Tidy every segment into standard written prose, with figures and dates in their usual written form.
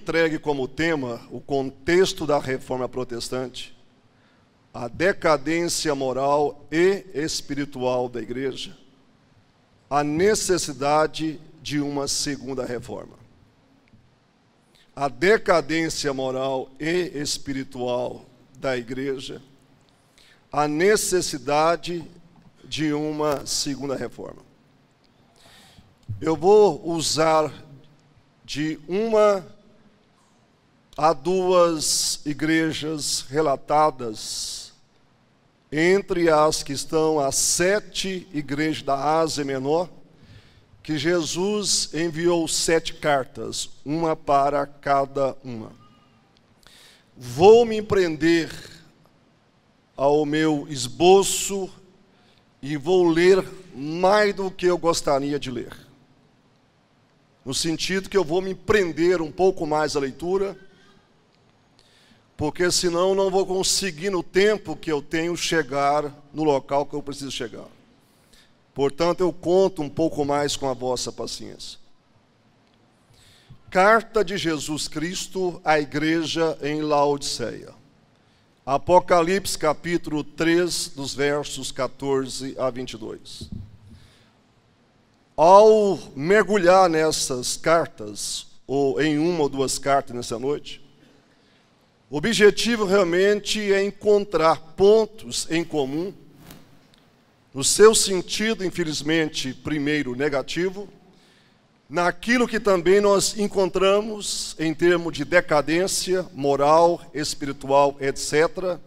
entregue como tema o contexto da reforma protestante, a decadência moral e espiritual da igreja, a necessidade de uma segunda reforma. A decadência moral e espiritual da igreja, a necessidade de uma segunda reforma. Eu vou usar de uma a duas igrejas relatadas entre as que estão as 7 igrejas da Ásia Menor, que Jesus enviou 7 cartas, uma para cada uma. Vou me prender ao meu esboço e vou ler mais do que eu gostaria de ler. No sentido que eu vou me prender um pouco mais à leitura, porque senão não vou conseguir no tempo que eu tenho chegar no local que eu preciso chegar. Portanto, eu conto um pouco mais com a vossa paciência. Carta de Jesus Cristo à igreja em Laodiceia. Apocalipse capítulo 3, dos versos 14 a 22. Ao mergulhar nessas cartas, ou em uma ou duas cartas nessa noite, o objetivo realmente é encontrar pontos em comum, no seu sentido, infelizmente, primeiro negativo, naquilo que também nós encontramos em termos de decadência moral, espiritual, etc.,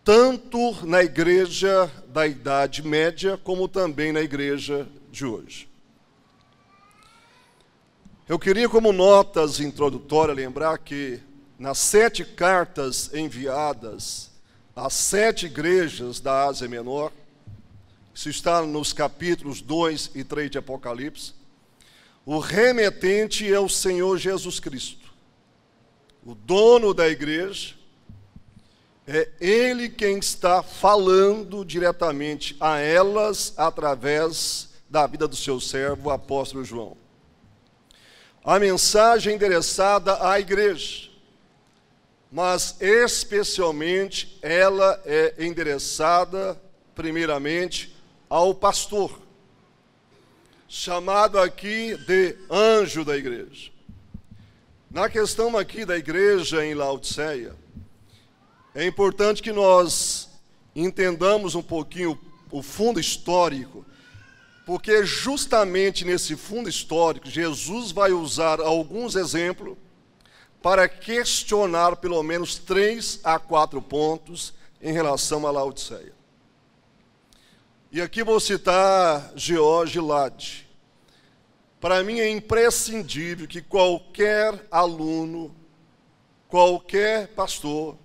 tanto na igreja da Idade Média, como também na igreja de hoje. Eu queria, como notas introdutórias, lembrar que nas 7 cartas enviadas às 7 igrejas da Ásia Menor, isso está nos capítulos 2 e 3 de Apocalipse, o remetente é o Senhor Jesus Cristo, o dono da igreja. É Ele quem está falando diretamente a elas através da vida do seu servo, o apóstolo João. A mensagem é endereçada à igreja, mas especialmente ela é endereçada primeiramente ao pastor, chamado aqui de anjo da igreja. Na questão aqui da igreja em Laodiceia, é importante que nós entendamos um pouquinho o fundo histórico, porque justamente nesse fundo histórico, Jesus vai usar alguns exemplos para questionar pelo menos 3 a 4 pontos em relação a Laodiceia. E aqui vou citar George Lade. Para mim é imprescindível que qualquer aluno, qualquer pastor,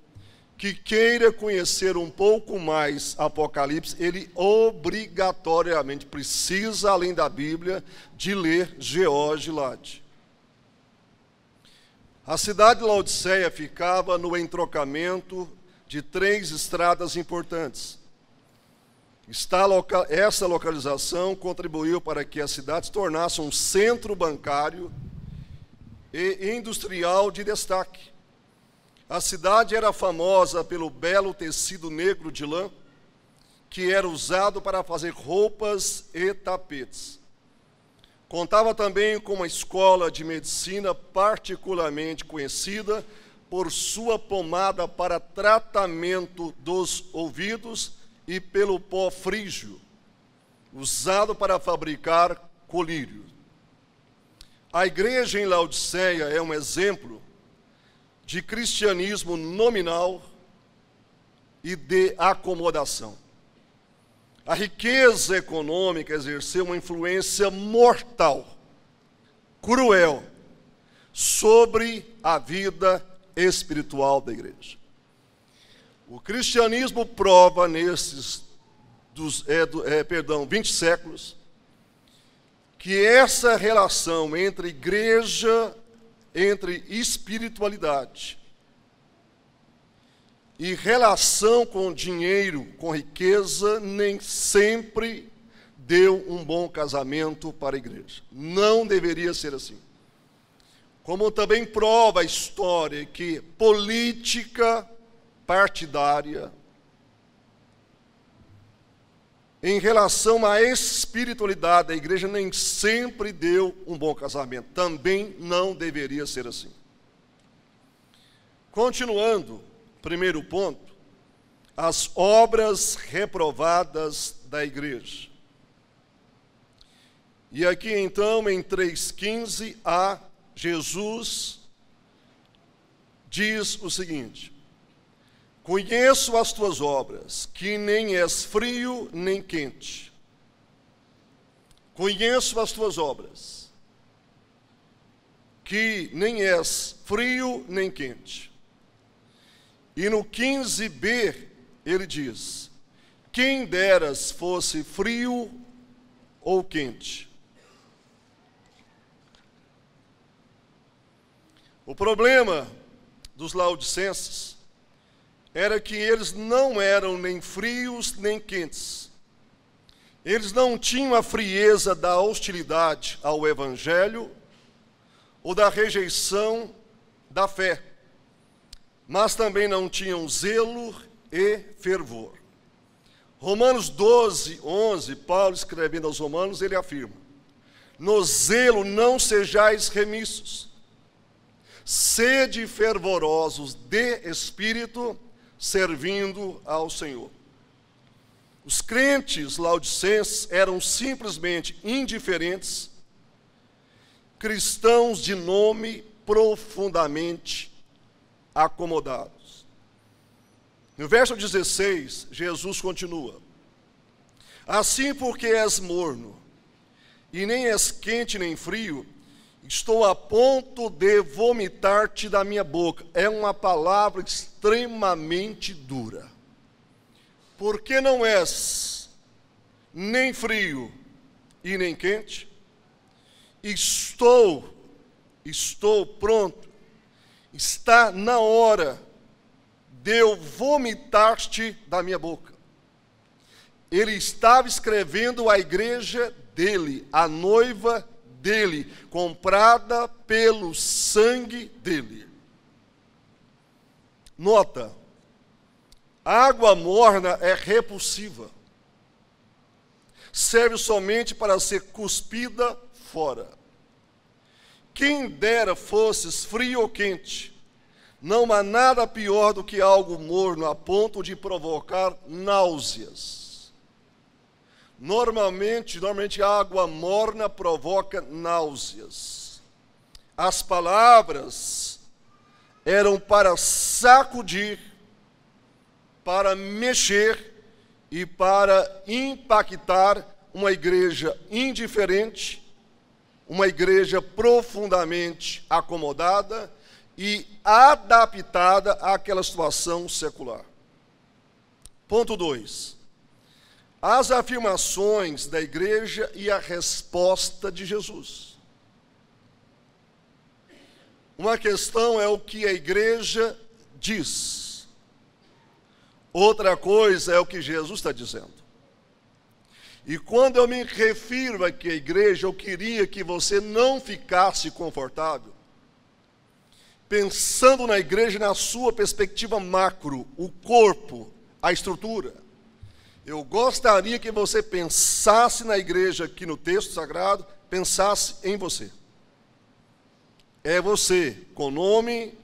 que queira conhecer um pouco mais Apocalipse, ele obrigatoriamente precisa, além da Bíblia, de ler George Lade. A cidade de Laodiceia ficava no entrocamento de 3 estradas importantes. Essa localização contribuiu para que a cidade se tornasse um centro bancário e industrial de destaque. A cidade era famosa pelo belo tecido negro de lã, que era usado para fazer roupas e tapetes. Contava também com uma escola de medicina particularmente conhecida por sua pomada para tratamento dos ouvidos e pelo pó frígio, usado para fabricar colírio. A igreja em Laodiceia é um exemplo de cristianismo nominal e de acomodação. A riqueza econômica exerceu uma influência mortal, cruel, sobre a vida espiritual da igreja. O cristianismo prova nesses 20 séculos que essa relação entre igreja, entre espiritualidade e relação com dinheiro, com riqueza, nem sempre deu um bom casamento para a igreja. Não deveria ser assim. como também prova a história que política partidária, em relação à espiritualidade da igreja, nem sempre deu um bom casamento. Também não deveria ser assim. Continuando, primeiro ponto, as obras reprovadas da igreja. E aqui então, em 3,15, Jesus diz o seguinte: conheço as tuas obras, que nem és frio nem quente. Conheço as tuas obras, que nem és frio nem quente. E no 15b, ele diz: quem deras fosse frio ou quente. O problema dos laodicenses era que eles não eram nem frios nem quentes. Eles não tinham a frieza da hostilidade ao Evangelho ou da rejeição da fé, mas também não tinham zelo e fervor. Romanos 12:11, Paulo escrevendo aos Romanos, ele afirma: no zelo não sejais remissos, sede fervorosos de espírito, servindo ao Senhor. Os crentes laodicenses eram simplesmente indiferentes, cristãos de nome profundamente acomodados. No verso 16, Jesus continua: assim, porque és morno, e nem és quente nem frio, estou a ponto de vomitar-te da minha boca. É uma palavra extremamente dura. Porque não és nem frio e nem quente, estou pronto, está na hora de eu vomitar-te da minha boca. Ele estava escrevendo à igreja dele, a noiva dele, comprada pelo sangue dele. Nota: água morna é repulsiva, serve somente para ser cuspida fora. Quem dera fosses frio ou quente, não há nada pior do que algo morno a ponto de provocar náuseas. Normalmente a água morna provoca náuseas. As palavras eram para sacudir, para mexer e para impactar uma igreja indiferente, uma igreja profundamente acomodada e adaptada àquela situação secular. Ponto 2. As afirmações da igreja e a resposta de Jesus. Uma questão é o que a igreja diz. Outra coisa é o que Jesus está dizendo. E quando eu me refiro aqui à igreja, eu queria que você não ficasse confortável pensando na igreja na sua perspectiva macro, o corpo, a estrutura. Eu gostaria que você pensasse na igreja aqui no texto sagrado, pensasse em você. É você, com nome,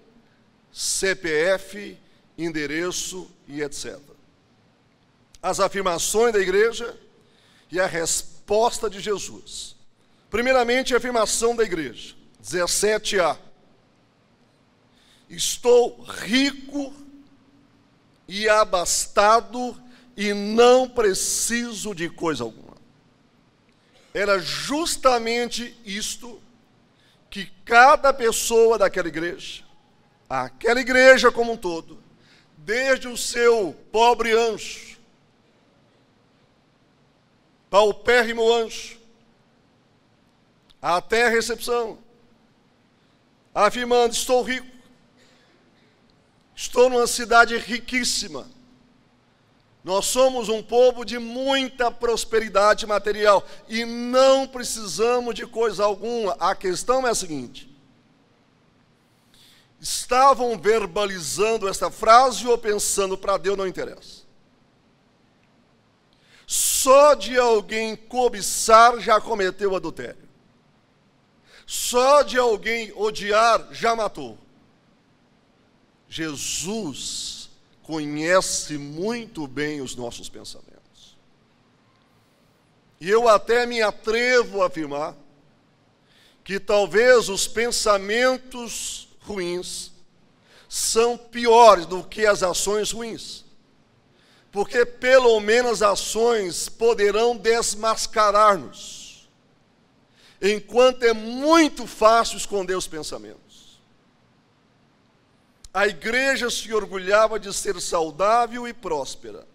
CPF, endereço e etc. As afirmações da igreja e a resposta de Jesus. Primeiramente, a afirmação da igreja, 17a. Estou rico e abastado e não preciso de coisa alguma. Era justamente isto que cada pessoa daquela igreja, aquela igreja como um todo, desde o seu pobre anjo, paupérrimo anjo, até a recepção, afirmando: estou rico, estou numa cidade riquíssima, nós somos um povo de muita prosperidade material e não precisamos de coisa alguma. A questão é a seguinte: estavam verbalizando esta frase ou pensando, para Deus não interessa. Só de alguém cobiçar já cometeu adultério. Só de alguém odiar já matou. Jesus conhece muito bem os nossos pensamentos. E eu até me atrevo a afirmar que talvez os pensamentos ruins são piores do que as ações ruins. Porque pelo menos ações poderão desmascarar-nos, enquanto é muito fácil esconder os pensamentos. A igreja se orgulhava de ser saudável e próspera.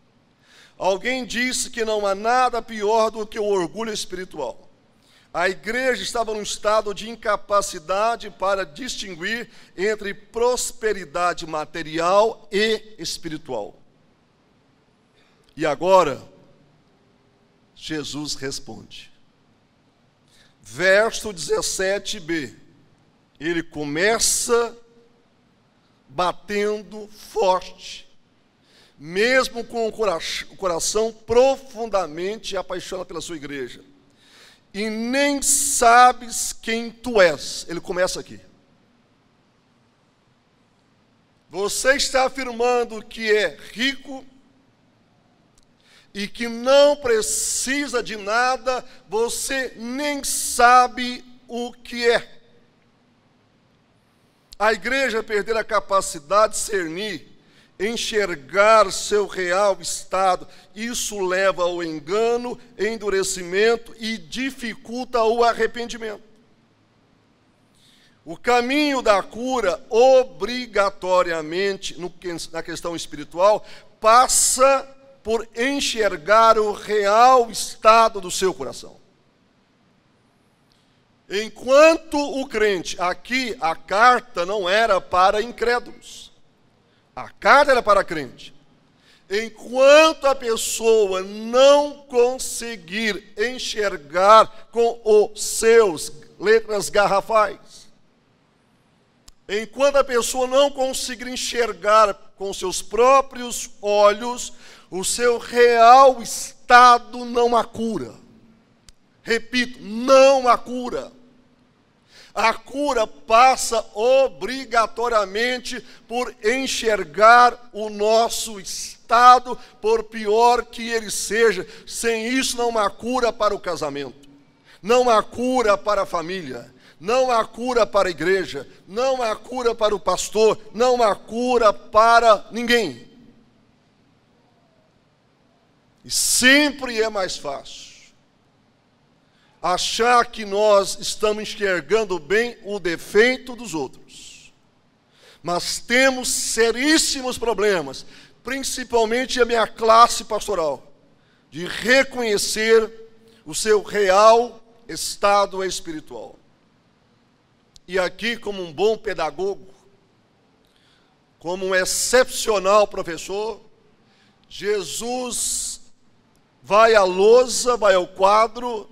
Alguém disse que não há nada pior do que o orgulho espiritual. A igreja estava num estado de incapacidade para distinguir entre prosperidade material e espiritual. E agora, Jesus responde. Verso 17b, ele começa batendo forte, mesmo com o coração profundamente apaixonado pela sua igreja. E nem sabes quem tu és. Ele começa aqui. Você está afirmando que é rico e que não precisa de nada, você nem sabe o que é. A igreja perder a capacidade de discernir, enxergar seu real estado, isso leva ao engano, endurecimento e dificulta o arrependimento. O caminho da cura, obrigatoriamente, na questão espiritual, passa por enxergar o real estado do seu coração. Enquanto o crente, aqui a carta não era para incrédulos, a carta era para crente. Enquanto a pessoa não conseguir enxergar com os seus letras garrafais, enquanto a pessoa não conseguir enxergar com seus próprios olhos, o seu real estado, não há cura. Repito, não há cura. A cura passa obrigatoriamente por enxergar o nosso estado, por pior que ele seja. Sem isso não há cura para o casamento, não há cura para a família, não há cura para a igreja, não há cura para o pastor, não há cura para ninguém. E sempre é mais fácil achar que nós estamos enxergando bem o defeito dos outros. Mas temos seríssimos problemas, principalmente a minha classe pastoral, de reconhecer o seu real estado espiritual. E aqui, como um bom pedagogo, como um excepcional professor, Jesus vai à lousa, vai ao quadro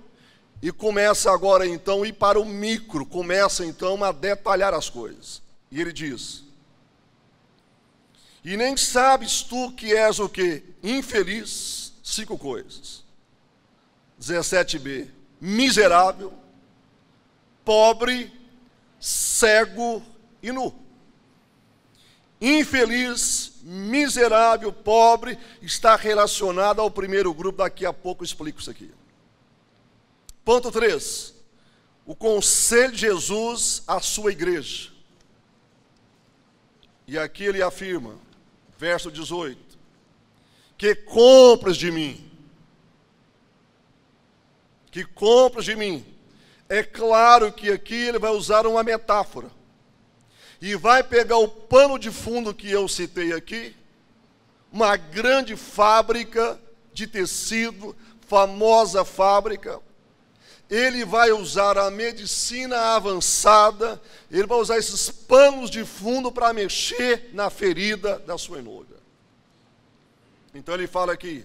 e começa agora então a ir para o micro, começa então a detalhar as coisas. E ele diz: e nem sabes tu que és o quê? Infeliz, 5 coisas. 17b, miserável, pobre, cego e nu. Infeliz, miserável, pobre, está relacionado ao primeiro grupo, daqui a pouco eu explico isso aqui. Ponto 3, o conselho de Jesus à sua igreja. E aqui ele afirma, verso 18, que compras de mim. Que compras de mim. É claro que aqui ele vai usar uma metáfora. E vai pegar o pano de fundo que eu citei aqui, uma grande fábrica de tecido, famosa fábrica. Ele vai usar a medicina avançada, ele vai usar esses panos de fundo para mexer na ferida da sua noiva. Então ele fala aqui,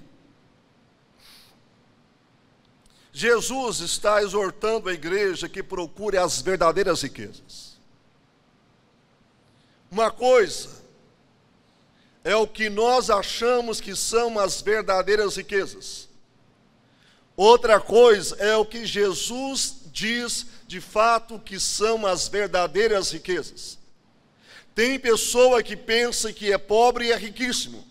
Jesus está exortando a igreja que procure as verdadeiras riquezas. Uma coisa é o que nós achamos que são as verdadeiras riquezas. Outra coisa é o que Jesus diz de fato que são as verdadeiras riquezas. Tem pessoa que pensa que é pobre e é riquíssimo.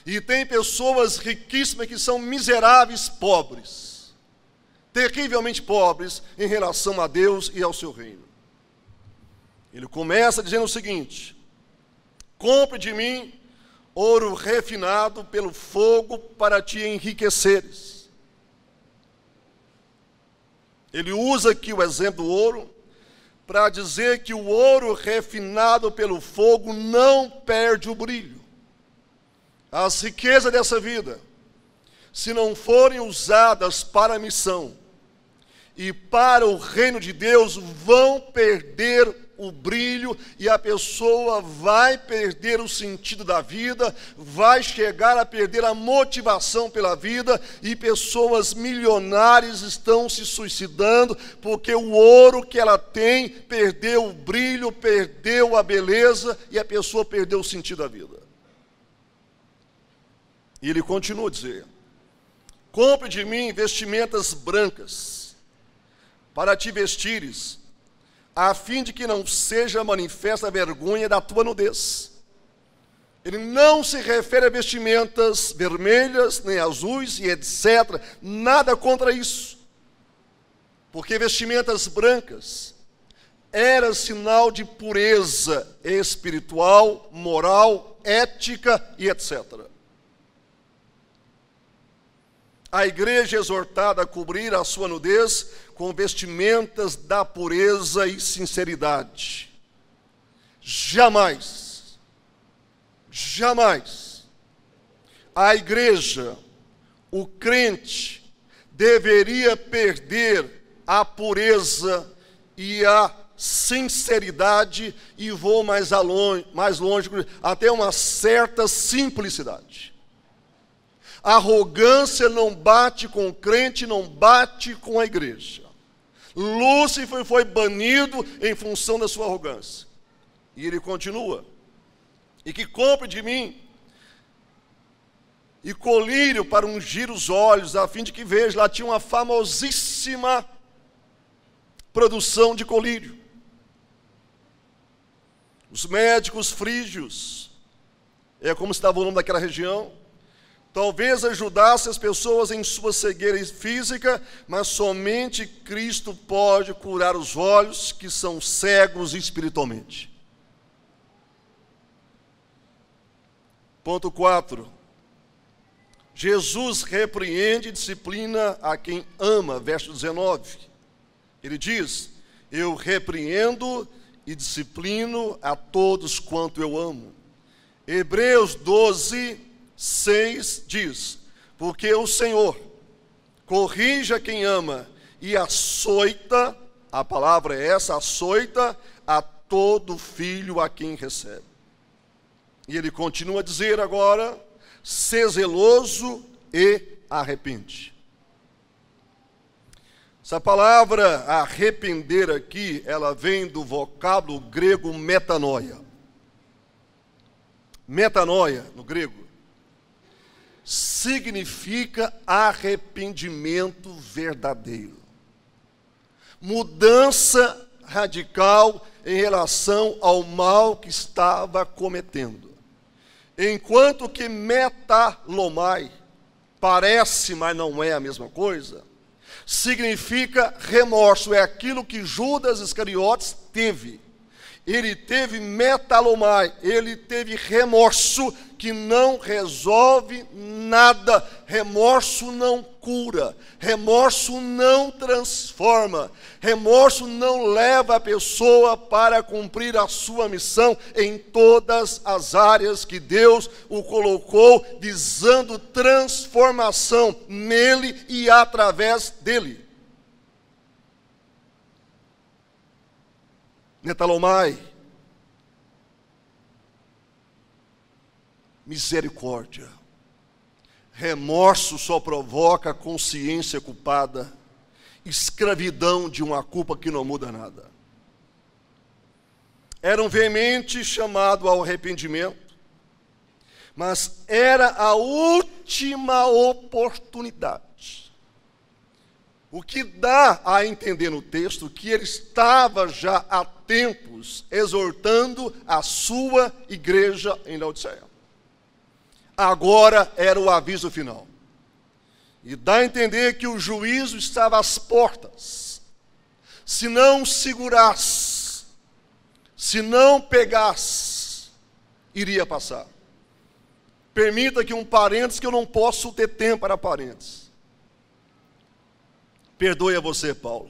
E tem pessoas riquíssimas que são miseráveis pobres. Terrivelmente pobres em relação a Deus e ao seu reino. Ele começa dizendo o seguinte: compre de mim ouro refinado pelo fogo para te enriqueceres. Ele usa aqui o exemplo do ouro para dizer que o ouro refinado pelo fogo não perde o brilho. As riquezas dessa vida, se não forem usadas para a missão e para o reino de Deus, vão perder o brilho e a pessoa vai perder o sentido da vida, vai chegar a perder a motivação pela vida, e pessoas milionárias estão se suicidando porque o ouro que ela tem perdeu o brilho, perdeu a beleza e a pessoa perdeu o sentido da vida. E ele continua a dizer: compre de mim vestimentas brancas para te vestires, a fim de que não seja manifesta a vergonha da tua nudez. Ele não se refere a vestimentas vermelhas, nem azuis e etc. Nada contra isso. Porque vestimentas brancas era sinal de pureza espiritual, moral, ética e etc. A igreja é exortada a cobrir a sua nudez com vestimentas da pureza e sinceridade. Jamais, jamais a igreja, o crente, deveria perder a pureza e a sinceridade, e vou mais longe, até uma certa simplicidade. A arrogância não bate com o crente, não bate com a igreja. Lúcifer foi banido em função da sua arrogância. E ele continua: e que compre de mim e colírio para ungir os olhos, a fim de que veja. Lá tinha uma famosíssima produção de colírio. Os médicos frígios, é como estava o nome daquela região, talvez ajudasse as pessoas em sua cegueira física, mas somente Cristo pode curar os olhos que são cegos espiritualmente. Ponto 4. Jesus repreende e disciplina a quem ama, verso 19. Ele diz: eu repreendo e disciplino a todos quanto eu amo. Hebreus 12:6 diz: porque o Senhor corrige a quem ama e açoita, a palavra é essa, açoita a todo filho a quem recebe. E ele continua a dizer agora: sê zeloso e arrepende. Essa palavra arrepender aqui, ela vem do vocábulo grego metanoia. Metanoia, no grego, significa arrependimento verdadeiro. Mudança radical em relação ao mal que estava cometendo. Enquanto que metalomai parece, mas não é a mesma coisa, significa remorso. É aquilo que Judas Iscariotes teve. Ele teve metalomai, ele teve remorso que não resolve nada. Remorso não cura, remorso não transforma, remorso não leva a pessoa para cumprir a sua missão em todas as áreas que Deus o colocou, visando transformação nele e através dele. Metalomai, misericórdia. Remorso só provoca consciência culpada, escravidão de uma culpa que não muda nada. eram veementes chamados ao arrependimento, mas era a última oportunidade. O que dá a entender no texto que ele estava já há tempos exortando a sua igreja em Laodiceia. Agora era o aviso final. E dá a entender que o juízo estava às portas. Se não segurasse, se não pegasse, iria passar. Permita aqui um parênteses, que eu não posso ter tempo para parênteses. Perdoe a você, Paulo.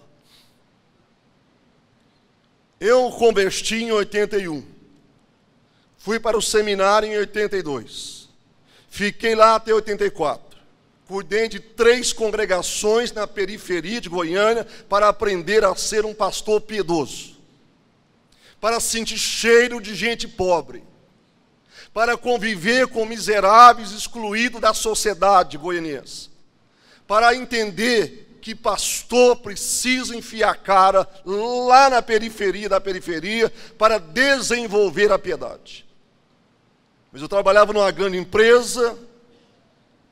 Eu converti em 81. Fui para o seminário em 82. Fiquei lá até 84. Cuidei de 3 congregações na periferia de Goiânia para aprender a ser um pastor piedoso. Para sentir cheiro de gente pobre. Para conviver com miseráveis excluídos da sociedade goianiense. Para entender que pastor precisa enfiar a cara lá na periferia da periferia para desenvolver a piedade. Mas eu trabalhava numa grande empresa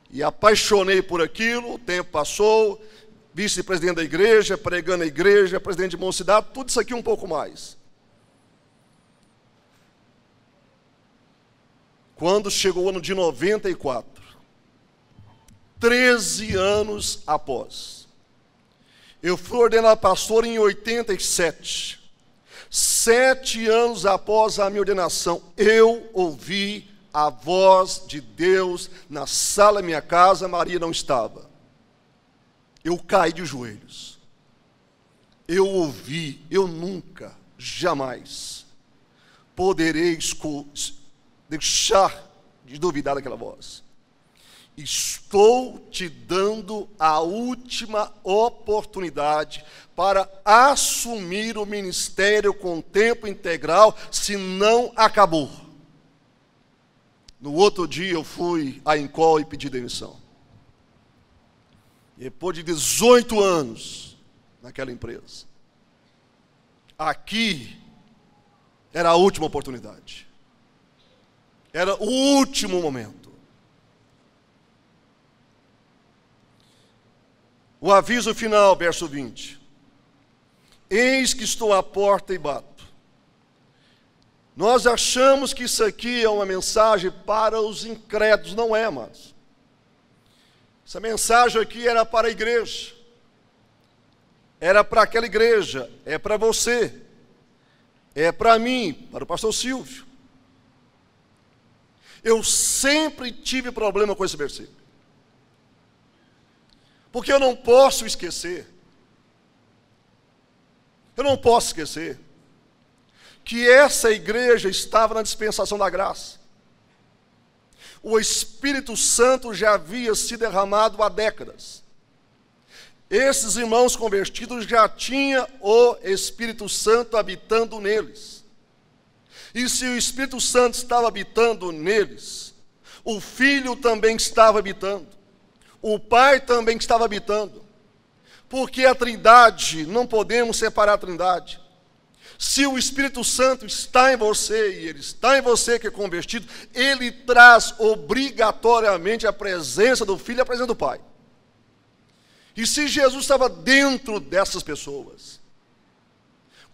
e apaixonei por aquilo, o tempo passou, vice-presidente da igreja, pregando na igreja, presidente de mocidade, tudo isso aqui um pouco mais. Quando chegou o ano de 94, 13 anos após, eu fui ordenado pastor em 87. 7 anos após a minha ordenação, eu ouvi a voz de Deus na sala da minha casa. Maria não estava. Eu caí de joelhos. Eu ouvi, eu nunca, jamais poderei deixar de duvidar daquela voz. Estou te dando a última oportunidade para assumir o ministério com tempo integral, se não acabou. No outro dia eu fui à Incol e pedi demissão. Depois de 18 anos naquela empresa. Aqui era a última oportunidade. Era o último momento. O aviso final, verso 20. Eis que estou à porta e bato. Nós achamos que isso aqui é uma mensagem para os incrédulos. Não é, mas essa mensagem aqui era para a igreja. Era para aquela igreja. É para você. É para mim, para o pastor Silvio. Eu sempre tive problema com esse versículo. Porque eu não posso esquecer. Eu não posso esquecer que essa igreja estava na dispensação da graça. O Espírito Santo já havia se derramado há décadas. Esses irmãos convertidos já tinham o Espírito Santo habitando neles. E se o Espírito Santo estava habitando neles, o Filho também estava habitando. O Pai também estava habitando. Porque a Trindade, não podemos separar a Trindade. Se o Espírito Santo está em você, e ele está em você que é convertido, ele traz obrigatoriamente a presença do Filho e a presença do Pai. E se Jesus estava dentro dessas pessoas,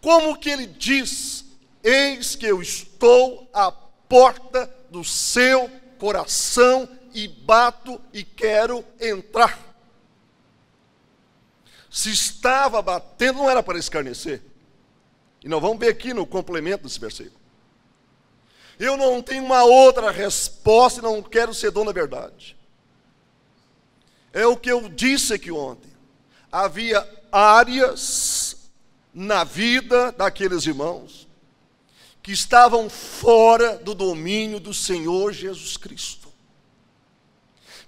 como que ele diz: eis que eu estou à porta do seu coração e bato e quero entrar? Se estava batendo, não era para escarnecer. E nós vamos ver aqui no complemento desse versículo. Eu não tenho uma outra resposta e não quero ser dono da verdade. É o que eu disse aqui ontem. Havia áreas na vida daqueles irmãos que estavam fora do domínio do Senhor Jesus Cristo.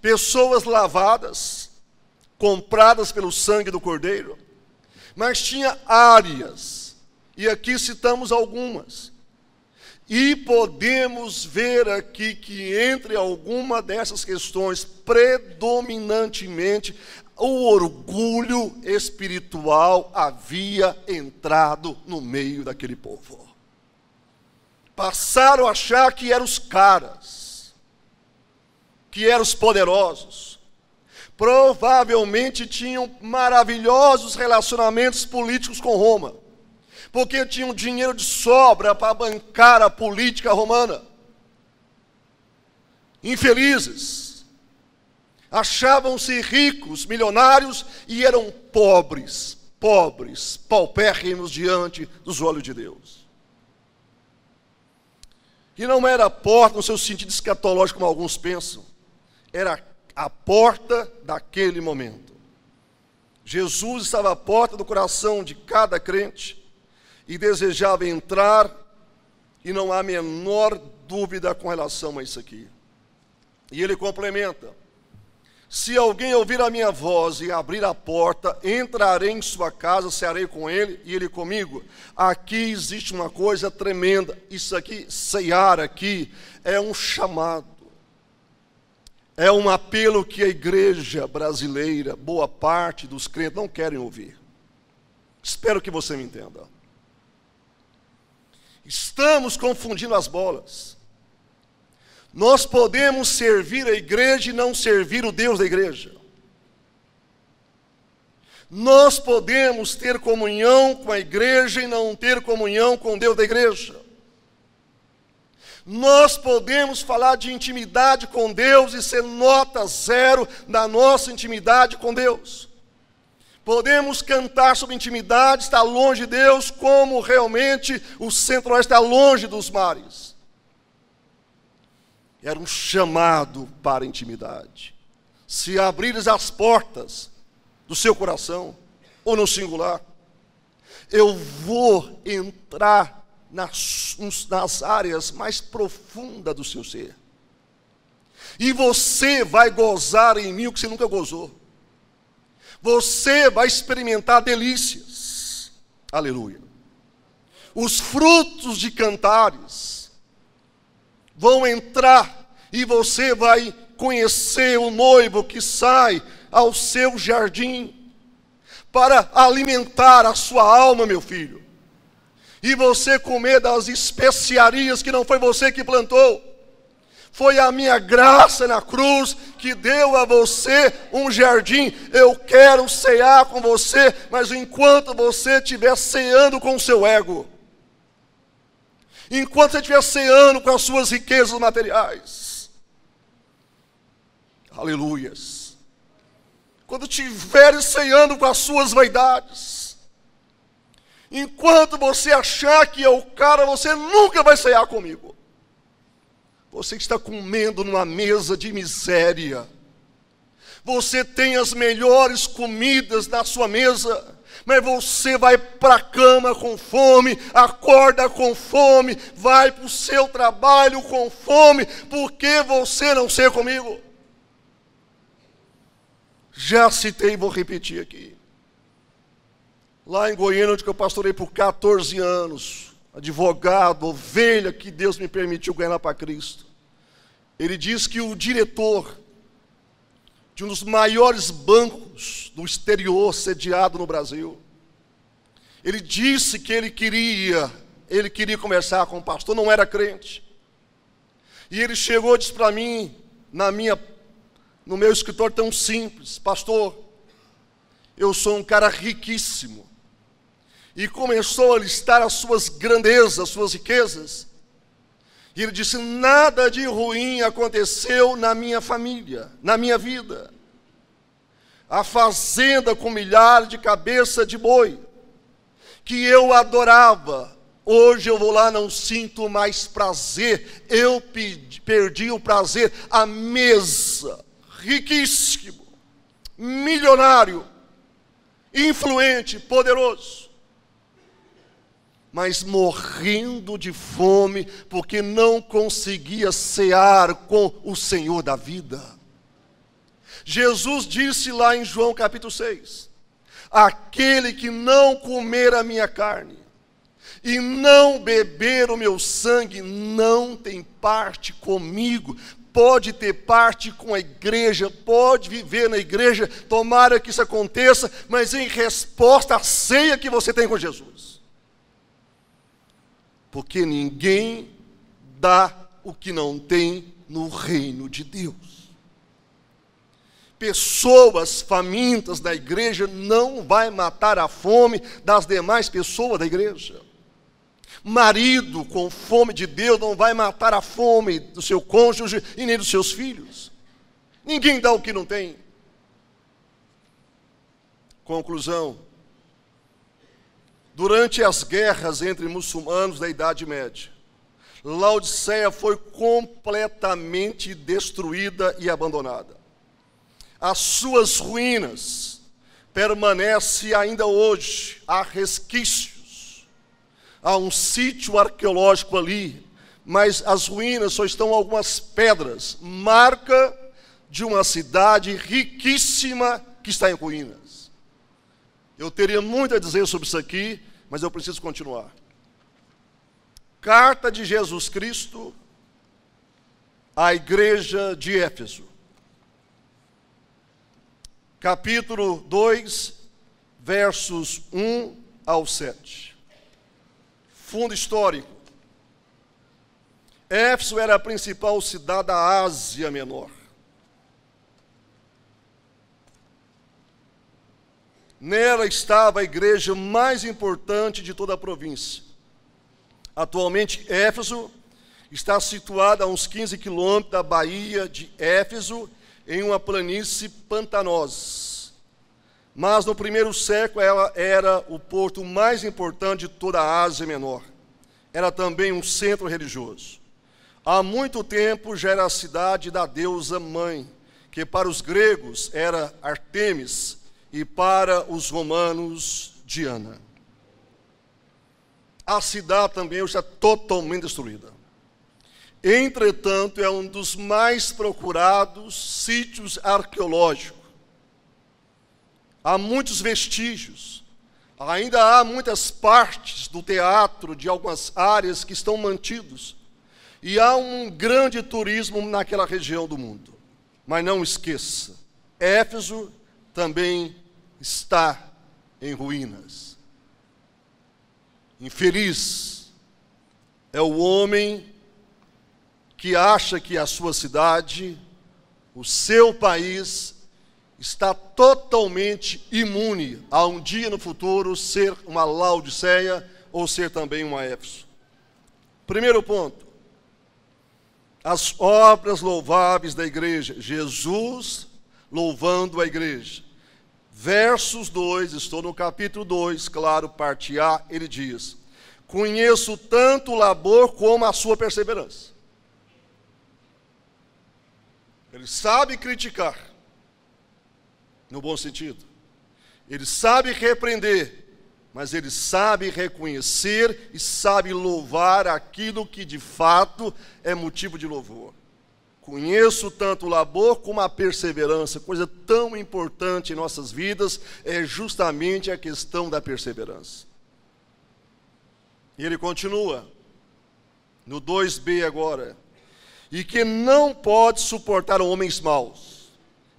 Pessoas lavadas, compradas pelo sangue do Cordeiro, mas tinha áreas, e aqui citamos algumas, e podemos ver aqui que entre alguma dessas questões, predominantemente, o orgulho espiritual havia entrado no meio daquele povo. passaram a achar que eram os caras, que eram os poderosos. Provavelmente tinham maravilhosos relacionamentos políticos com Roma, porque tinham dinheiro de sobra para bancar a política romana. Infelizes, achavam-se ricos, milionários, e eram pobres, paupérrimos diante dos olhos de Deus. E não era a porta no seu sentido escatológico, como alguns pensam, era a porta daquele momento. Jesus estava à porta do coração de cada crente e desejava entrar, e não há a menor dúvida com relação a isso aqui. E ele complementa: se alguém ouvir a minha voz e abrir a porta, entrarei em sua casa, cearei com ele e ele comigo. Aqui existe uma coisa tremenda. Isso aqui, cear aqui, é um chamado. É um apelo que a igreja brasileira, boa parte dos crentes, não querem ouvir. Espero que você me entenda. Estamos confundindo as bolas. Nós podemos servir a igreja e não servir o Deus da igreja. Nós podemos ter comunhão com a igreja e não ter comunhão com o Deus da igreja. Nós podemos falar de intimidade com Deus e ser nota zero na nossa intimidade com Deus. Podemos cantar sobre intimidade, estar longe de Deus, como realmente o Centro-Oeste está longe dos mares. Era um chamado para a intimidade. Se abrires as portas do seu coração, ou no singular, eu vou entrar nas áreas mais profundas do seu ser. E você vai gozar em mim o que você nunca gozou. Você vai experimentar delícias. Aleluia. Os frutos de cantares vão entrar e você vai conhecer o noivo que sai ao seu jardim para alimentar a sua alma, meu filho. E você comer das especiarias que não foi você que plantou. Foi a minha graça na cruz que deu a você um jardim. Eu quero cear com você, mas enquanto você estiver ceando com o seu ego, enquanto você estiver ceando com as suas riquezas materiais, aleluias, quando estiver ceando com as suas vaidades, enquanto você achar que é o cara, você nunca vai cear comigo. Você está comendo numa mesa de miséria. Você tem as melhores comidas na sua mesa, mas você vai para a cama com fome, acorda com fome, vai para o seu trabalho com fome, porque você não ceia comigo. Já citei e vou repetir aqui. Lá em Goiânia, onde eu pastorei por 14 anos, advogado, ovelha que Deus me permitiu ganhar para Cristo. Ele diz que o diretor de um dos maiores bancos do exterior sediado no Brasil, ele disse que ele queria conversar com o pastor, não era crente. E ele chegou e disse para mim, no meu escritório tão simples: pastor, eu sou um cara riquíssimo. E começou a listar as suas grandezas, as suas riquezas. E ele disse: nada de ruim aconteceu na minha família, na minha vida. A fazenda com milhares de cabeça de boi, que eu adorava, hoje eu vou lá, não sinto mais prazer. Eu perdi o prazer. A mesa, riquíssimo, milionário, influente, poderoso, mas morrendo de fome, porque não conseguia cear com o Senhor da vida. Jesus disse lá em João capítulo 6, aquele que não comer a minha carne, e não beber o meu sangue, não tem parte comigo. Pode ter parte com a igreja, pode viver na igreja, tomara que isso aconteça, mas em resposta à ceia que você tem com Jesus. Porque ninguém dá o que não tem no reino de Deus. Pessoas famintas da igreja não vai matar a fome das demais pessoas da igreja. Marido com fome de Deus não vai matar a fome do seu cônjuge e nem dos seus filhos. Ninguém dá o que não tem. Conclusão. Durante as guerras entre muçulmanos da Idade Média, Laodiceia foi completamente destruída e abandonada. As suas ruínas permanecem ainda hoje, há resquícios. Há um sítio arqueológico ali, mas as ruínas só estão algumas pedras, marca de uma cidade riquíssima que está em ruínas. Eu teria muito a dizer sobre isso aqui, mas eu preciso continuar. Carta de Jesus Cristo à igreja de Éfeso. Capítulo 2, versos 1 ao 7. Fundo histórico. Éfeso era a principal cidade da Ásia Menor. Nela estava a igreja mais importante de toda a província. Atualmente, Éfeso está situada a uns 15 quilômetros da Baía de Éfeso, em uma planície pantanosa. Mas no primeiro século ela era o porto mais importante de toda a Ásia Menor. Era também um centro religioso. Há muito tempo já era a cidade da deusa mãe, que para os gregos era Artemis e para os romanos Diana. A cidade também está totalmente destruída. Entretanto, é um dos mais procurados sítios arqueológicos. Há muitos vestígios. Ainda há muitas partes do teatro de algumas áreas que estão mantidos. E há um grande turismo naquela região do mundo. Mas não esqueça, Éfeso também está em ruínas. Infeliz é o homem que acha que a sua cidade, o seu país, está totalmente imune a um dia no futuro ser uma Laodiceia ou ser também uma Éfeso. Primeiro ponto, as obras louváveis da igreja, Jesus louvando a igreja. Versos 2, estou no capítulo 2, claro, parte A, ele diz: conheço tanto o labor como a sua perseverança. Ele sabe criticar, no bom sentido. Ele sabe repreender, mas ele sabe reconhecer e sabe louvar aquilo que de fato é motivo de louvor. Conheço tanto o labor como a perseverança. Coisa tão importante em nossas vidas é justamente a questão da perseverança. E ele continua, no 2b agora. E que não pode suportar homens maus.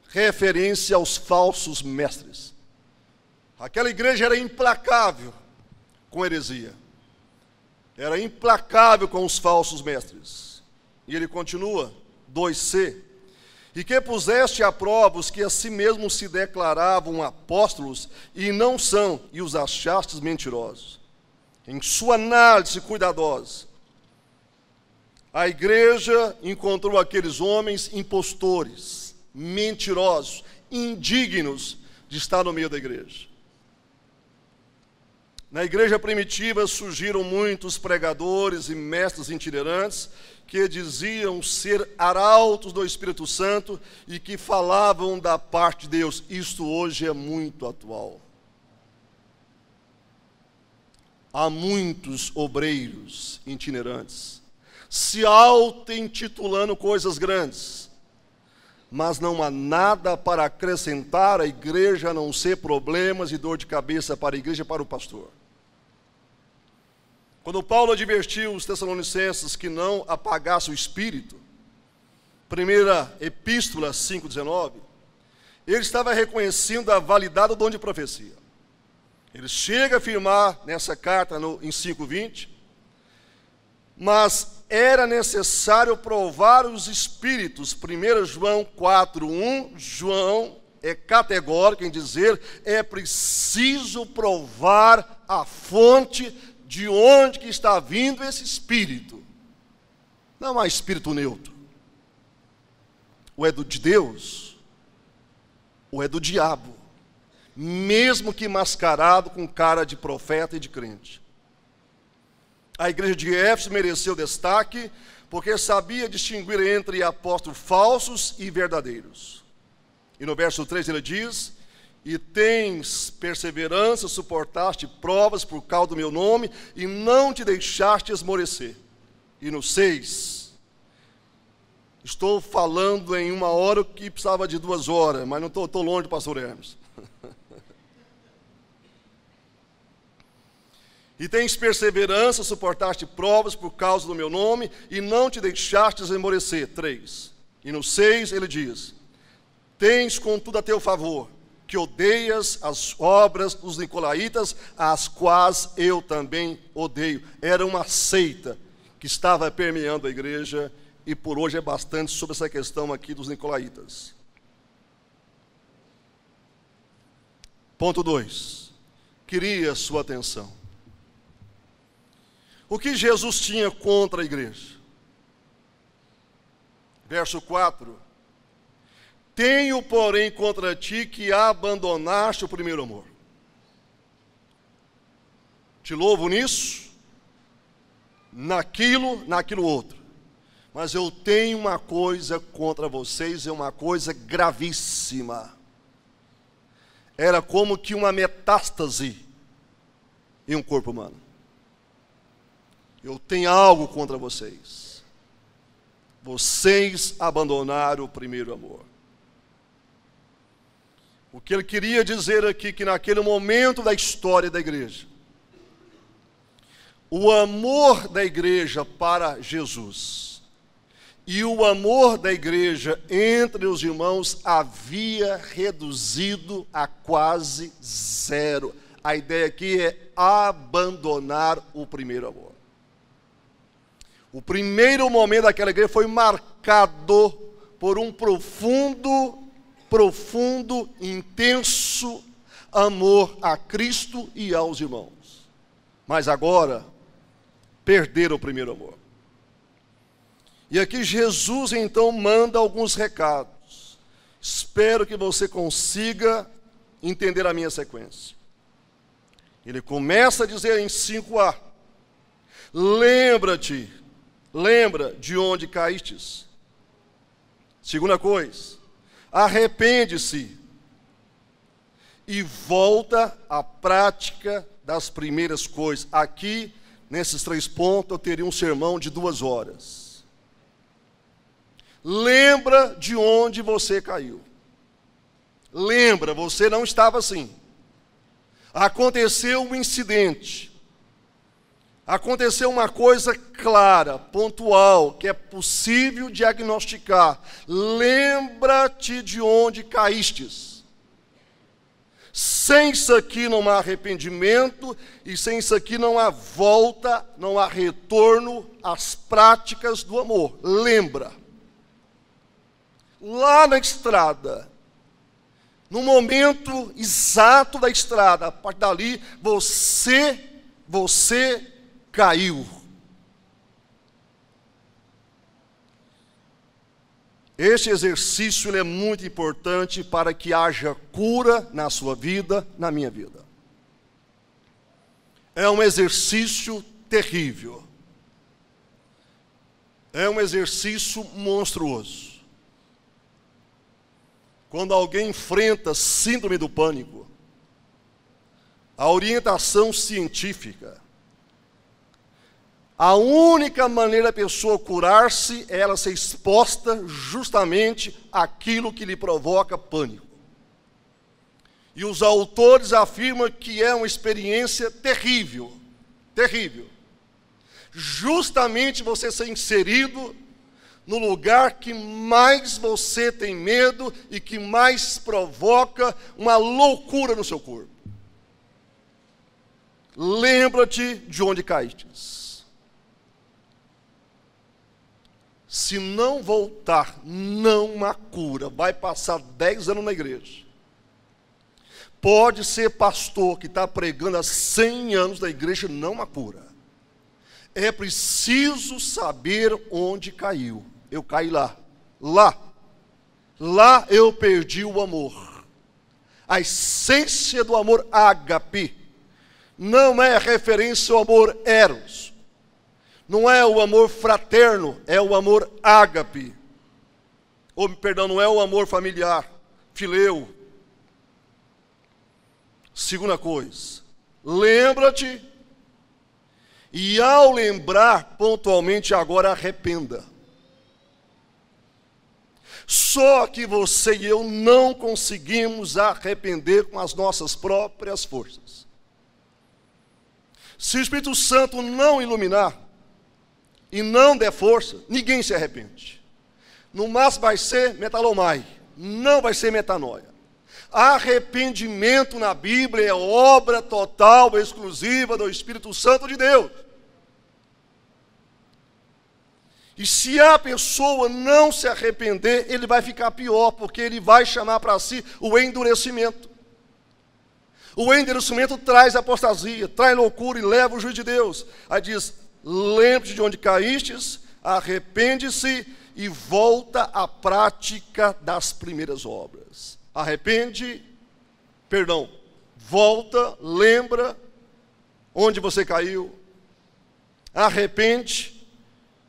Referência aos falsos mestres. Aquela igreja era implacável com heresia. Era implacável com os falsos mestres. E ele continua, 2c. E que puseste a prova os que a si mesmos se declaravam apóstolos e não são, e os achastes mentirosos. Em sua análise cuidadosa, a igreja encontrou aqueles homens impostores, mentirosos, indignos de estar no meio da igreja. Na igreja primitiva surgiram muitos pregadores e mestres itinerantes que diziam ser arautos do Espírito Santo e que falavam da parte de Deus. Isto hoje é muito atual. Há muitos obreiros itinerantes se auto-intitulando coisas grandes, mas não há nada para acrescentar à igreja a não ser problemas e dor de cabeça para a igreja e para o pastor. Quando Paulo advertiu os tessalonicenses que não apagassem o espírito, primeira epístola 5,19, ele estava reconhecendo a validade do dom de profecia. Ele chega a afirmar nessa carta em 5,20, mas era necessário provar os espíritos. 1 João 4:1, João é categórico em dizer, é preciso provar a fonte de onde que está vindo esse espírito. Não há espírito neutro. Ou é de Deus, ou é do diabo, mesmo que mascarado com cara de profeta e de crente. A igreja de Éfeso mereceu destaque, porque sabia distinguir entre apóstolos falsos e verdadeiros. E no verso 3 ele diz, e tens perseverança, suportaste provas por causa do meu nome, e não te deixaste esmorecer. E no 6, estou falando em 1 hora que precisava de 2 horas, mas não estou longe do pastor Hermes. E tens perseverança, suportaste provas por causa do meu nome, e não te deixaste esmorecer. 3. E no 6 ele diz, tens contudo a teu favor, que odeias as obras dos nicolaítas, as quais eu também odeio. Era uma seita que estava permeando a igreja, e por hoje é bastante sobre essa questão aqui dos nicolaítas. Ponto 2. Queria sua atenção. O que Jesus tinha contra a igreja? Verso 4. Tenho, porém, contra ti que abandonaste o primeiro amor. Te louvo nisso, naquilo outro. Mas eu tenho uma coisa contra vocês, é uma coisa gravíssima. Era como que uma metástase em um corpo humano. Eu tenho algo contra vocês. Vocês abandonaram o primeiro amor. O que ele queria dizer aqui, que naquele momento da história da igreja, o amor da igreja para Jesus e o amor da igreja entre os irmãos havia reduzido a quase zero. A ideia aqui é abandonar o primeiro amor. O primeiro momento daquela igreja foi marcado por um profundo, intenso amor a Cristo e aos irmãos. Mas agora, perderam o primeiro amor. E aqui Jesus então manda alguns recados. Espero que você consiga entender a minha sequência. Ele começa a dizer em 5a, lembra de onde caístes. Segunda coisa, arrepende-se e volta à prática das primeiras coisas. Aqui, nesses 3 pontos, eu teria um sermão de 2 horas. Lembra de onde você caiu. Lembra, você não estava assim. Aconteceu um incidente. Aconteceu uma coisa clara, pontual, que é possível diagnosticar. Lembra-te de onde caístes. Sem isso aqui não há arrependimento, e sem isso aqui não há volta, não há retorno às práticas do amor. Lembra. Lá na estrada, no momento exato da estrada, a partir dali, você caiu. Este exercício ele é muito importante para que haja cura na sua vida, na minha vida. É um exercício terrível. É um exercício monstruoso. Quando alguém enfrenta síndrome do pânico, a orientação científica, a única maneira da pessoa curar-se é ela ser exposta justamente àquilo que lhe provoca pânico. E os autores afirmam que é uma experiência terrível, terrível. Justamente você ser inserido no lugar que mais você tem medo e que mais provoca uma loucura no seu corpo. Lembra-te de onde caístes. Se não voltar, não há cura. Vai passar 10 anos na igreja. Pode ser pastor que está pregando há 100 anos na igreja, não há cura. É preciso saber onde caiu. Eu caí lá. Lá eu perdi o amor. A essência do amor ágape não é referência ao amor eros. Não é o amor fraterno, é o amor ágape. Ou, perdão, não é o amor familiar, fileu. Segunda coisa, lembra-te, e ao lembrar pontualmente agora arrependa. Só que você e eu não conseguimos arrepender com as nossas próprias forças. Se o Espírito Santo não iluminar e não der força, ninguém se arrepende. No máximo vai ser metalomai, não vai ser metanoia. Arrependimento na Bíblia é obra total, exclusiva do Espírito Santo de Deus. E se a pessoa não se arrepender, ele vai ficar pior, porque ele vai chamar para si o endurecimento. O endurecimento traz apostasia, traz loucura e leva o juízo de Deus. Aí diz, lembre-te de onde caístes, arrepende-se e volta à prática das primeiras obras. Volta, lembra onde você caiu, arrepende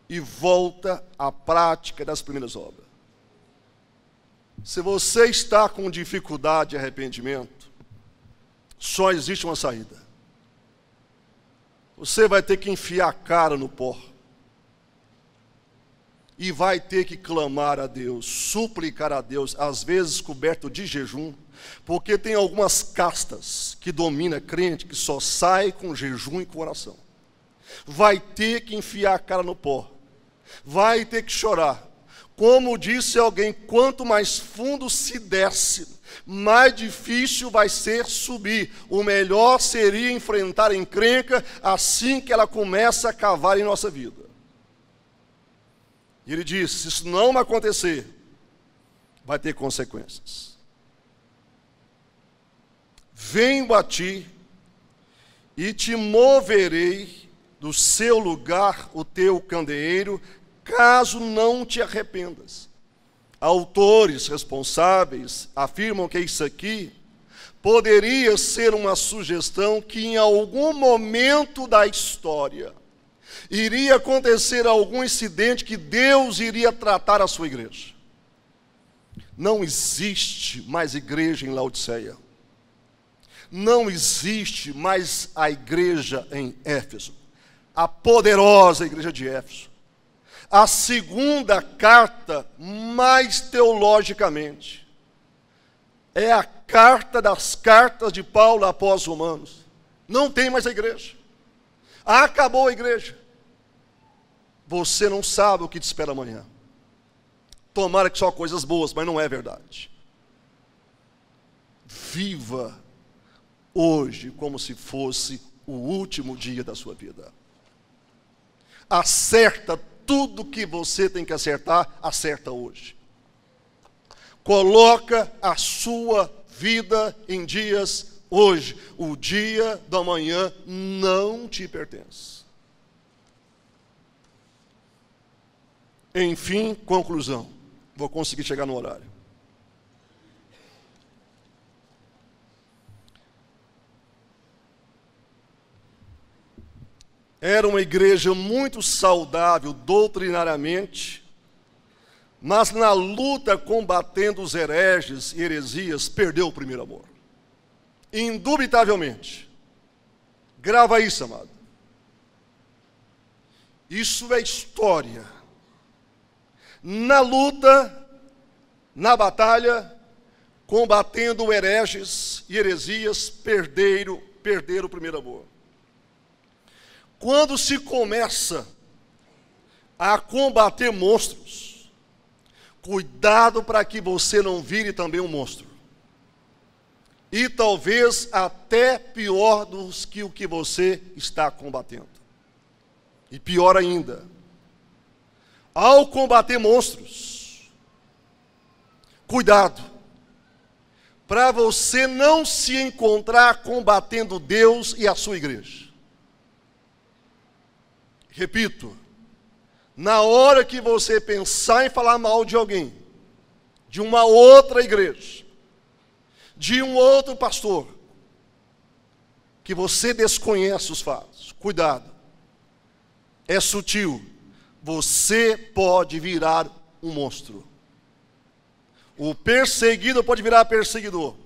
e volta à prática das primeiras obras. Se você está com dificuldade de arrependimento, só existe uma saída. Você vai ter que enfiar a cara no pó. E vai ter que clamar a Deus, suplicar a Deus, às vezes coberto de jejum, porque tem algumas castas que domina crente, que só sai com jejum e com oração. Vai ter que enfiar a cara no pó. Vai ter que chorar. Como disse alguém, quanto mais fundo se desce, mais difícil vai ser subir. O melhor seria enfrentar a encrenca assim que ela começa a cavar em nossa vida. E ele disse, se isso não acontecer, vai ter consequências. Venho a ti e te moverei do seu lugar o teu candeeiro, caso não te arrependas. Autores responsáveis afirmam que isso aqui poderia ser uma sugestão que em algum momento da história iria acontecer algum incidente que Deus iria tratar a sua igreja. Não existe mais igreja em Laodiceia. Não existe mais a igreja em Éfeso. A poderosa igreja de Éfeso. A segunda carta, mais teologicamente, é a carta das cartas de Paulo após Romanos. Não tem mais a igreja. Acabou a igreja. Você não sabe o que te espera amanhã. Tomara que só coisas boas, mas não é verdade. Viva hoje como se fosse o último dia da sua vida. Acerta tudo que você tem que acertar, acerta hoje. Coloca a sua vida em dias hoje. O dia do amanhã não te pertence. Enfim, conclusão. Vou conseguir chegar no horário. Era uma igreja muito saudável doutrinariamente, mas na luta combatendo os hereges e heresias, perdeu o primeiro amor. Indubitavelmente. Grava isso, amado. Isso é história. Na luta, na batalha, combatendo hereges e heresias, perderam o primeiro amor. Quando se começa a combater monstros, cuidado para que você não vire também um monstro. E talvez até pior do que o que você está combatendo. E pior ainda, ao combater monstros, cuidado, para você não se encontrar combatendo Deus e a sua igreja. Repito, na hora que você pensar em falar mal de alguém, de uma outra igreja, de um outro pastor, que você desconhece os fatos, cuidado, é sutil, você pode virar um monstro. O perseguido pode virar perseguidor.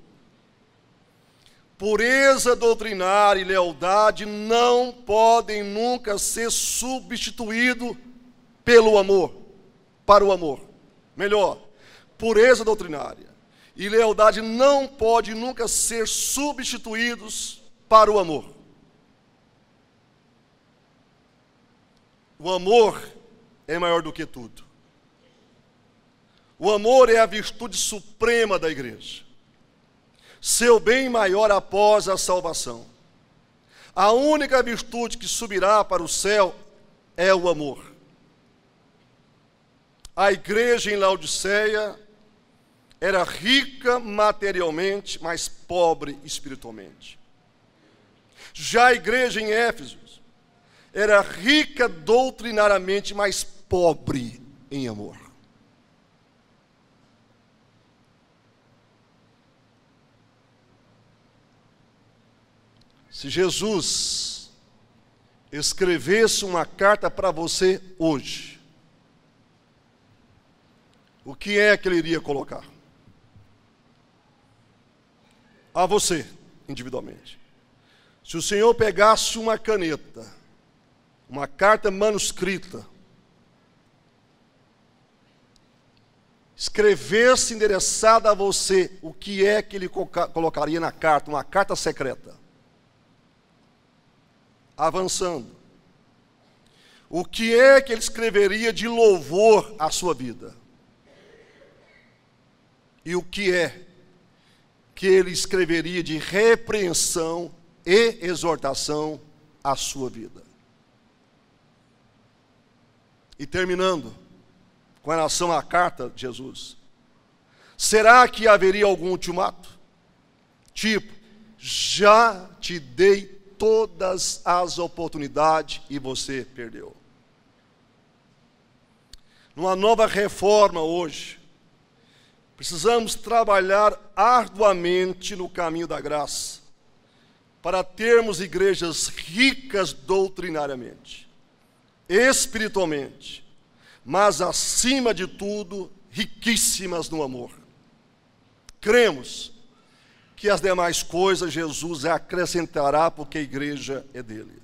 Pureza doutrinária e lealdade não podem nunca ser substituídos pelo amor, para o amor. Melhor, pureza doutrinária e lealdade não podem nunca ser substituídos para o amor. O amor é maior do que tudo. O amor é a virtude suprema da igreja. Seu bem maior após a salvação. A única virtude que subirá para o céu é o amor. A igreja em Laodiceia era rica materialmente, mas pobre espiritualmente. Já a igreja em Éfeso era rica doutrinariamente, mas pobre em amor. Se Jesus escrevesse uma carta para você hoje, o que é que ele iria colocar? A você, individualmente. Se o Senhor pegasse uma caneta, uma carta manuscrita, escrevesse endereçada a você, o que é que ele colocaria na carta, uma carta secreta? Avançando, o que é que ele escreveria de louvor à sua vida? E o que é que ele escreveria de repreensão e exortação à sua vida? E terminando, com relação à carta de Jesus, será que haveria algum ultimato? Tipo, já te dei todas as oportunidades e você perdeu. Numa nova reforma hoje, precisamos trabalhar arduamente no caminho da graça, para termos igrejas ricas doutrinariamente, espiritualmente, mas acima de tudo, riquíssimas no amor. Cremos que as demais coisas Jesus acrescentará, porque a igreja é dele.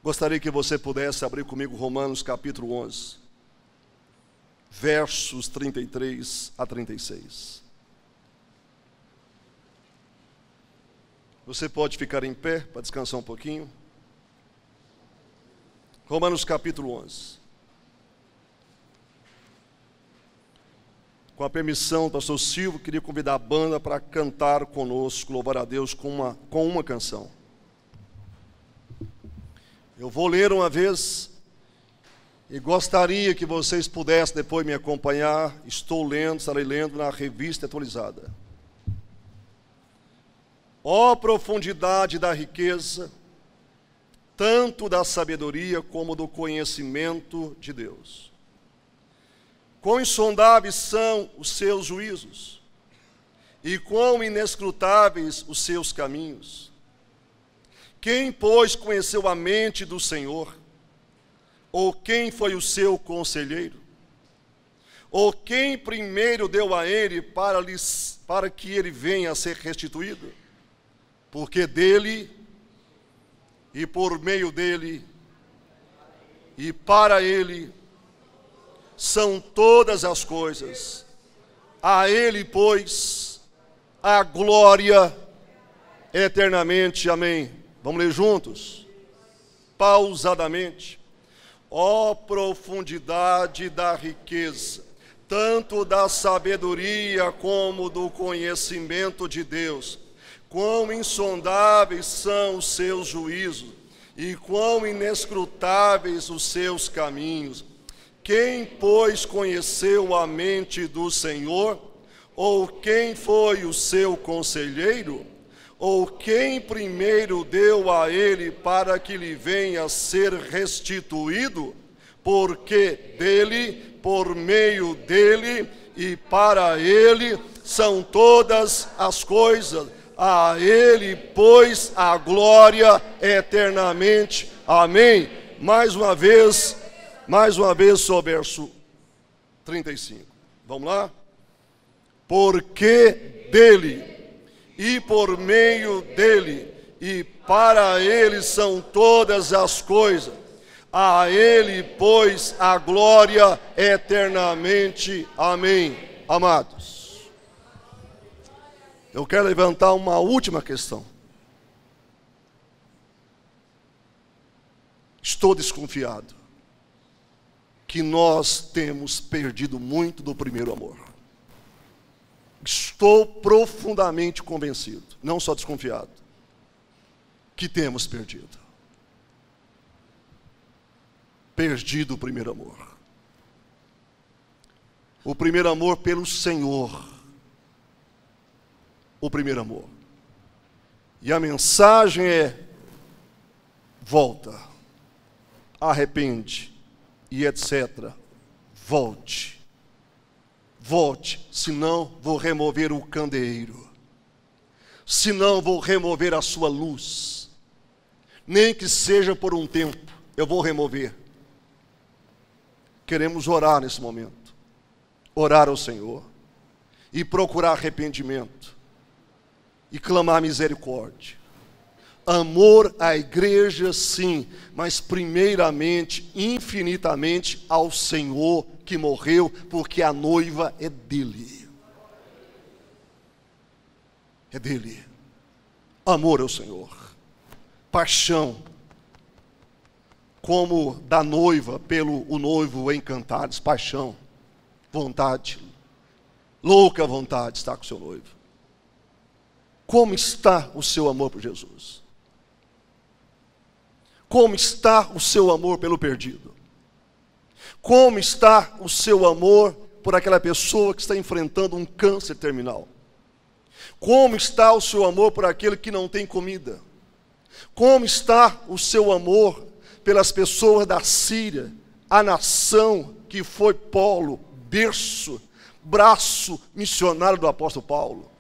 Gostaria que você pudesse abrir comigo Romanos capítulo 11, versos 33 a 36. Você pode ficar em pé para descansar um pouquinho. Romanos capítulo 11. Com a permissão do pastor Silvio, queria convidar a banda para cantar conosco, louvar a Deus com uma canção. Eu vou ler uma vez e gostaria que vocês pudessem depois me acompanhar. Estarei lendo na revista atualizada. Ó profundidade da riqueza, tanto da sabedoria como do conhecimento de Deus. Quão insondáveis são os seus juízos, e quão inescrutáveis os seus caminhos. Quem, pois, conheceu a mente do Senhor? Ou quem foi o seu conselheiro? Ou quem primeiro deu a ele para que ele venha a ser restituído? Porque dele, e por meio dele, e para ele, são todas as coisas. A ele, pois, a glória eternamente. Amém. Vamos ler juntos? Pausadamente. Ó profundidade da riqueza, tanto da sabedoria como do conhecimento de Deus. quão insondáveis são os seus juízos, e quão inescrutáveis os seus caminhos. Quem, pois, conheceu a mente do Senhor? Ou quem foi o seu conselheiro? Ou quem primeiro deu a ele para que lhe venha a ser restituído? Porque dele, por meio dele e para ele são todas as coisas. A ele, pois, a glória eternamente. Amém. Mais uma vez o verso 35. Vamos lá? Porque dele, e por meio dele, e para ele são todas as coisas. A ele, pois, a glória eternamente. Amém. Amados, eu quero levantar uma última questão. Estou desconfiado que nós temos perdido muito do primeiro amor. Estou profundamente convencido, não só desconfiado, que temos perdido o primeiro amor. O primeiro amor pelo Senhor. O primeiro amor. E a mensagem é: volta, arrepende e etc. Volte, senão vou remover o candeeiro, senão vou remover a sua luz, nem que seja por um tempo, eu vou remover. Queremos orar nesse momento, orar ao Senhor e procurar arrependimento e clamar misericórdia. Amor à igreja, sim, mas primeiramente, infinitamente, ao Senhor que morreu, porque a noiva é dele. É dele. Amor ao Senhor. Paixão, como da noiva pelo o noivo em Cantares. Paixão, vontade, louca vontade de estar com o seu noivo. Como está o seu amor por Jesus? Como está o seu amor pelo perdido? Como está o seu amor por aquela pessoa que está enfrentando um câncer terminal? Como está o seu amor por aquele que não tem comida? Como está o seu amor pelas pessoas da Síria, a nação que foi polo, berço, braço missionário do apóstolo Paulo?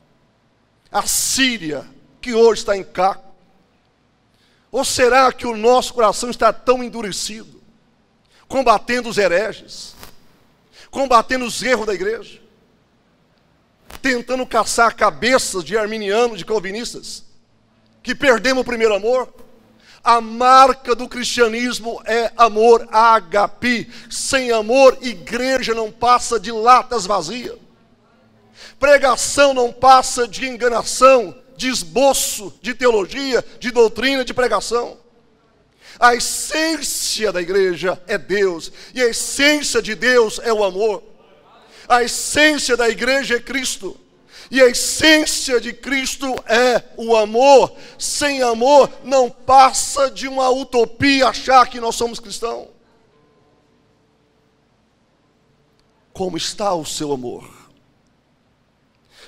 A Síria, que hoje está em caco. Ou será que o nosso coração está tão endurecido, combatendo os hereges, combatendo os erros da igreja, tentando caçar cabeças de arminianos, de calvinistas, que perdemos o primeiro amor? A marca do cristianismo é amor, agape. Sem amor, igreja não passa de latas vazias. Pregação não passa de enganação, de esboço, de teologia, de doutrina, de pregação. A essência da igreja é Deus, e a essência de Deus é o amor. A essência da igreja é Cristo, e a essência de Cristo é o amor. Sem amor não passa de uma utopia achar que nós somos cristãos. Como está o seu amor?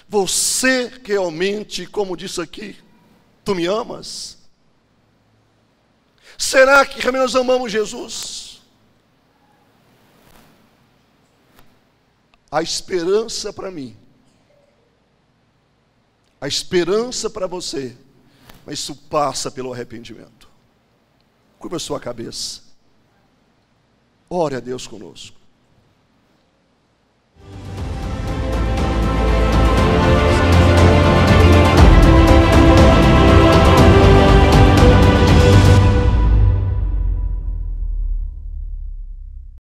Você realmente, como disse aqui, tu me amas? Será que realmente nós amamos Jesus? A esperança para mim, a esperança para você, mas isso passa pelo arrependimento. Curva a sua cabeça. Ore a Deus conosco.